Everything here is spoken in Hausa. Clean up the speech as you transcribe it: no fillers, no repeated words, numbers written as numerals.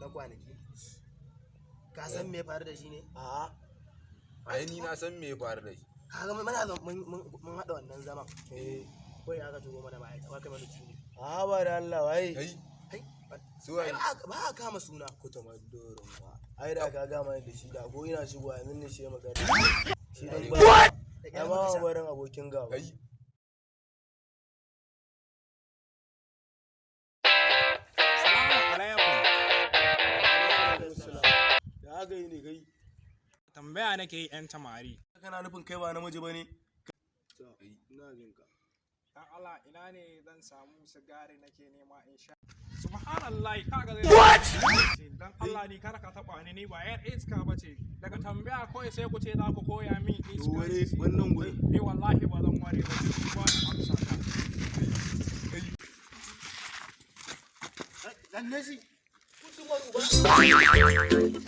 na kwanaki ka san me faru da shi ne? Ai ni na san me faru da shi. Kaga mun hada wannan zaman kawai aka turo mana ma'aikata kai mana tuni ba da Allah wai ba a kama suna ku ta madorin ba ai da ka gama da shi da ko ina shigo yanzu ne shi magana shi dan ba ai ma barin abokin gaba ya ga ne kai tambaya nake yi yan tamari kana nufin kai ba namiji bane ina jin ka dan Allah ina ne zan samu sigari nake nema in sha subhanallahi kaga zai dan Allah ni kar ka taba ni ba yar iska bace daga tambaya kawai sai ku ce za ku koya min iska ware wannan gure ni wallahi ba zan ware ba amsa ta dan nasi kutumar uba